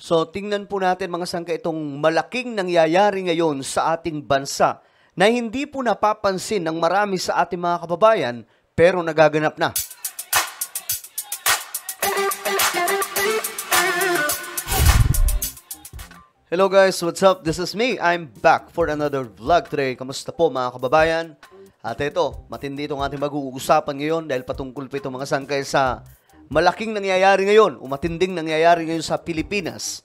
So, tingnan po natin mga sangka itong malaking nangyayari ngayon sa ating bansa na hindi po napapansin ng marami sa ating mga kababayan pero nagaganap na. Hello guys, what's up? This is me. I'm back for another vlog today. Kamusta po mga kababayan? At ito, matindi itong ating mag-uusapan ngayon dahil patungkol po itong mga sangkay sa malaking nangyayari ngayon o matinding nangyayari ngayon sa Pilipinas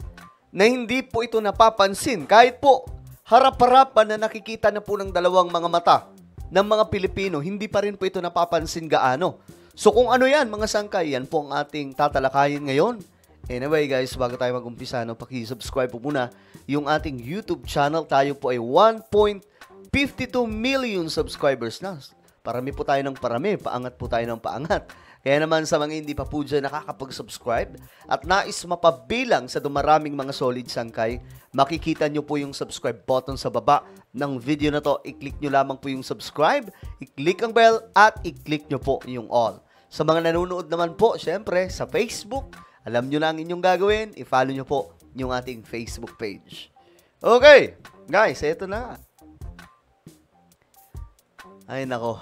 na hindi po ito napapansin kahit po harap-harapan na nakikita na po ng dalawang mga mata ng mga Pilipino, hindi pa rin po ito napapansin gaano. So kung ano yan mga sangkay, yan po ang ating tatalakayin ngayon. Anyway guys, bago tayo mag-umpisa, paki-subscribe po muna yung ating YouTube channel. Tayo po ay 1.52 million subscribers na. Parami po tayo ng parami, paangat po tayo ng paangat. Kaya naman sa mga hindi pa po dyan nakakapag-subscribe at nais mapabilang sa dumaraming mga solid sangkay, makikita nyo po yung subscribe button sa baba ng video na to. I-click nyo lamang po yung subscribe, i-click ang bell at i-click nyo po yung all. Sa mga nanonood naman po, syempre, sa Facebook, alam nyo na ang inyong gagawin, i-follow nyo po yung ating Facebook page. Okay, guys, eto na. Ay nako.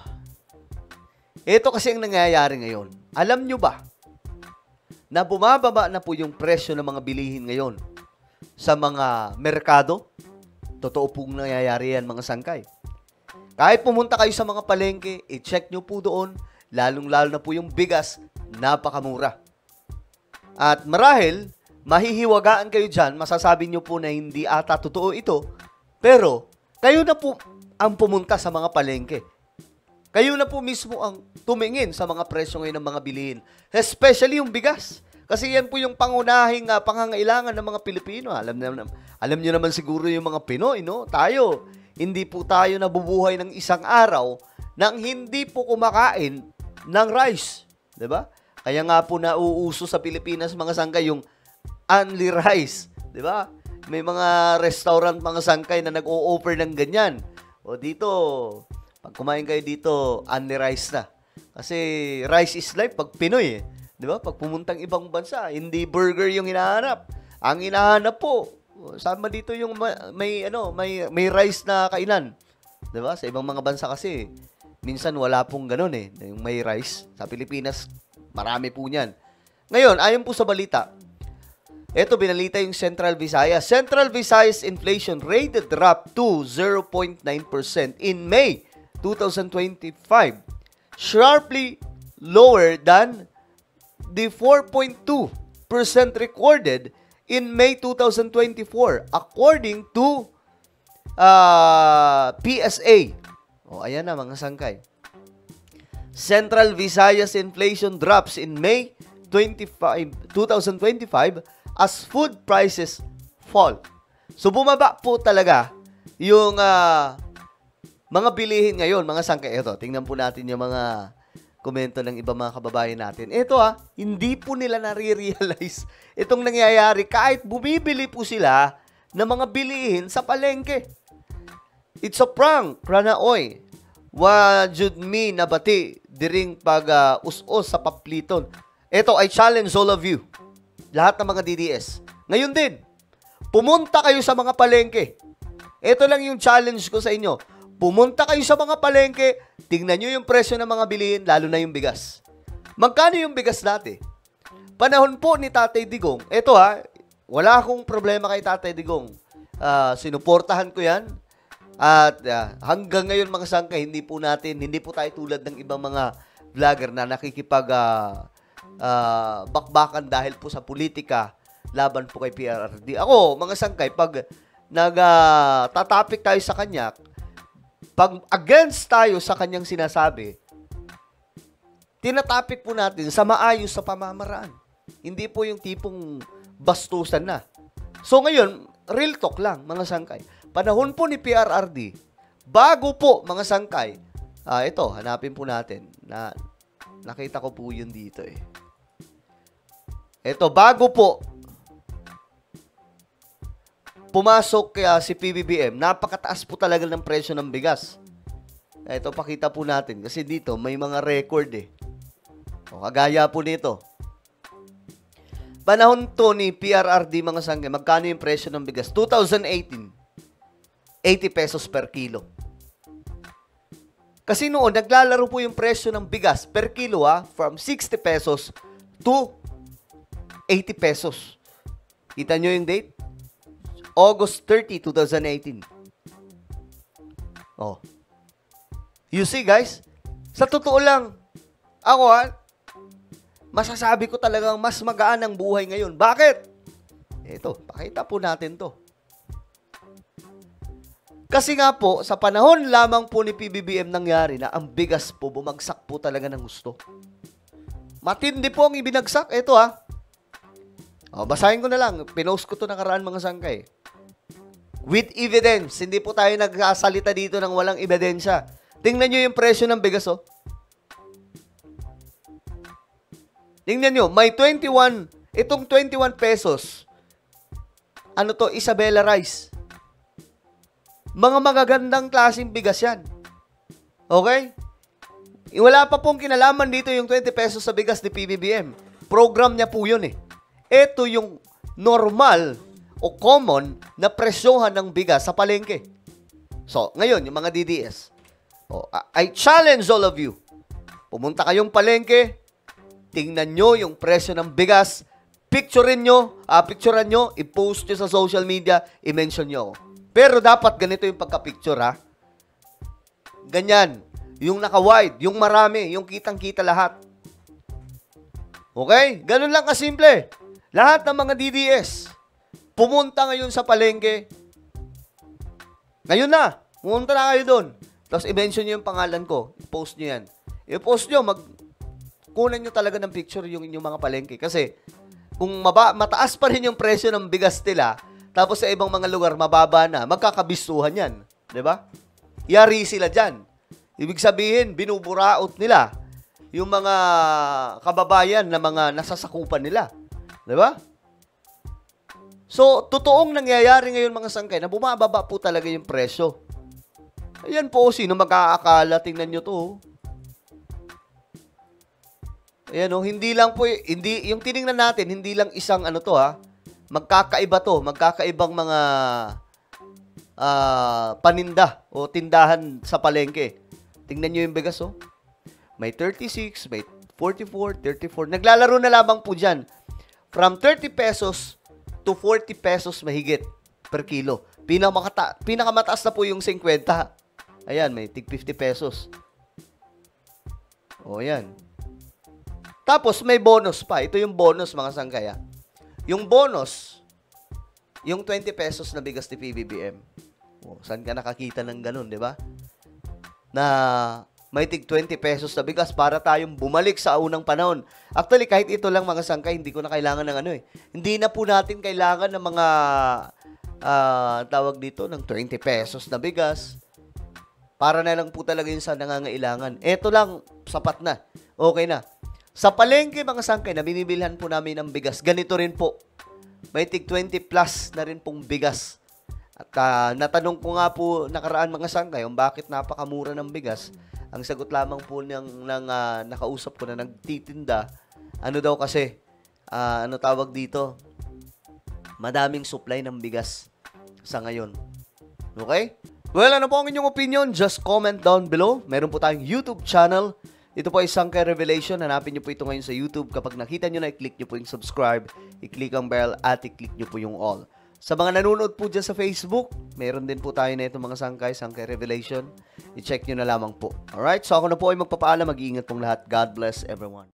Ito kasi ang nangyayari ngayon. Alam nyo ba na bumababa na po yung presyo ng mga bilihin ngayon sa mga merkado? Totoo pong nangyayari yan mga sangkay. Kahit pumunta kayo sa mga palengke, i-check nyo po doon, lalong-lalo na po yung bigas, napakamura. At marahil, mahihiwagaan kayo dyan, masasabi nyo po na hindi ata totoo ito, pero kayo na po ang pumunta sa mga palengke. Kayo na po mismo ang tumingin sa mga presyo ngayon ng mga bilihin. Especially yung bigas. Kasi yan po yung pangunahing pangangailangan ng mga Pilipino. Alam nyo naman siguro yung mga Pinoy, no? Tayo, hindi po tayo nabubuhay ng isang araw nang hindi po kumakain ng rice. Diba? Kaya nga po nauuso sa Pilipinas mga sangkay yung only rice. Diba? May mga restaurant mga sangkay na nag-o-offer ng ganyan. O dito, pag kumain kayo dito, only rice na. Kasi rice is life pag Pinoy eh. Di ba? Pag pumuntang ibang bansa, hindi burger yung hinahanap. Ang hinahanap po, sama dito yung may rice na kainan. Di ba? Sa ibang mga bansa kasi, minsan wala pong ganun eh. Yung may rice. Sa Pilipinas, marami po niyan. Ngayon, ayon po sa balita, eto binalita yung Central Visayas. Central Visayas inflation rate dropped to 0.9% in May 2025, sharply lower than the 4.2% recorded in May 2024, according to PSA. O, ayan na mga sangkay. Central Visayas inflation drops in May 2025 as food prices fall. So, bumaba po talaga yung mga bilihin ngayon, mga sangkay. Ito, tingnan po natin yung mga komento ng iba mga kababayan natin. Ito hindi po nila nare-realize itong nangyayari kahit bumibili po sila ng mga bilihin sa palengke. It's a prank, Ranaoy. Wajud mi nabati diring pag us-us sa papliton. Ito, I challenge all of you. Lahat ng mga DDS. Ngayon din, pumunta kayo sa mga palengke. Ito lang yung challenge ko sa inyo. Pumunta kayo sa mga palengke, tingnan nyo yung presyo ng mga bilihin, lalo na yung bigas. Magkano yung bigas dati? Panahon po ni Tatay Digong, eto wala akong problema kay Tatay Digong. Sinuportahan ko yan. At hanggang ngayon mga sangkay, hindi po tayo tulad ng ibang mga vlogger na nakikipag bakbakan dahil po sa politika, laban po kay PRRD. Ako, mga sangkay, pag tatapik tayo sa kanya, pag against tayo sa kanyang sinasabi, tinatapik po natin sa maayos sa pamamaraan. Hindi po yung tipong bastusan na. So ngayon, real talk lang, mga sangkay. Panahon po ni PRRD, bago po, mga sangkay, ito, hanapin po natin. Nakita ko po yun dito eh. Ito, bago po, pumasok si PBBM, napakataas po talaga ng presyo ng bigas. Ito, pakita po natin. Kasi dito, may mga record eh. O, kagaya po nito. panahon to ni PRRD mga sangkay, magkano yung presyo ng bigas? 2018, 80 pesos per kilo. Kasi noon, naglalaro po yung presyo ng bigas per kilo from 60 pesos to 80 pesos. Kita nyo yung date? August 30, 2018. Oh. You see guys, sa totoo lang, ako masasabi ko talagang mas magaan ang buhay ngayon. Bakit? Ito, pakita po natin to. Kasi nga po, sa panahon lamang po ni PBBM nangyari na ang bigas po, bumagsak po talaga ng gusto. Matindi po ang ibinagsak. Ito basahin ko na lang. Pinost ko to nakaraan mga sangkay. With evidence. Hindi po tayo nagsasalita dito ng walang ebidensya. Tingnan nyo yung presyo ng bigas, Tingnan nyo, may 21, itong 21 pesos. Ano to? Isabela rice. Mga magagandang klaseng bigas yan. Okay? Wala pa pong kinalaman dito yung 20 pesos sa bigas ni PBBM. Program niya po yun Ito yung normal o common na presyohan ng bigas sa palengke. So, ngayon, yung mga DDS. I challenge all of you. Pumunta kayong palengke, tingnan nyo yung presyo ng bigas, picturean nyo, i-post nyo sa social media, i-mention nyo ako. Pero dapat ganito yung pagka-picture, Ganyan. Yung naka-wide, yung marami, yung kitang-kita lahat. Okay? Ganun lang kasimple. Lahat ng mga DDS, pumunta ngayon sa palengke. Ngayon na. Pumunta na kayo doon. Tapos i-mention nyo yung pangalan ko. I-post nyo yan. I-post nyo, kunan nyo talaga ng picture yung inyong mga palengke. Kasi, kung mataas pa rin yung presyo ng bigas nila, tapos sa ibang mga lugar, mababa na, magkakabisuhan yan. Diba? Yari sila dyan. Ibig sabihin, binuburaot nila yung mga kababayan na mga nasasakupan nila. Diba? So, totoong nangyayari ngayon mga sangkay na bumababa po talaga yung presyo. Ayan po, sino mag-aakala, tingnan nyo to. Ayan hindi lang po, yung tiningnan natin, hindi lang isang magkakaiba to, magkakaibang mga paninda o tindahan sa palengke. Tingnan nyo yung bigas, May 36, may 44, 34. Naglalaro na lamang po dyan. From 30 pesos to 40 pesos mahigit per kilo. Pinakamataas na po yung 50. Ayan, may tig 50 pesos. Ayan. Tapos, may bonus pa. Ito yung bonus, mga sangkaya. Yung bonus, yung 20 pesos na bigas ni PBBM. Saan ka nakakita ng ganun, di ba? Na may tig 20 pesos na bigas para tayong bumalik sa unang panahon. Actually, kahit ito lang mga sangkay, hindi ko na kailangan ng Hindi na po natin kailangan ng mga tawag dito, ng 20 pesos na bigas. Para na lang po talaga yun sa nangangailangan. Ito lang, sapat na. Okay na. Sa palengke, mga sangkay, na binibilhan po namin ng bigas, ganito rin po. May tig 20 plus na rin pong bigas. At natanong ko nga po nakaraan mga sangkay kung bakit napakamura ng bigas. Ang sagot lamang po ng nakausap ko na nagtitinda, ano daw kasi, tawag dito, madaming supply ng bigas sa ngayon. Okay? Well, ano po ang inyong opinion? Just comment down below. Meron po tayong YouTube channel. Ito po ay Sangkay Revelation. Hanapin nyo po ito ngayon sa YouTube. Kapag nakita nyo na, i-click nyo po yung subscribe, i-click ang bell, at i-click nyo po yung all. Sa mga nanonood po dyan sa Facebook, meron din po tayo na itong mga Sangkay Revelation. I-check nyo na lamang po. Alright? So ako na po ay magpapaalam. Mag-iingat pong lahat. God bless everyone.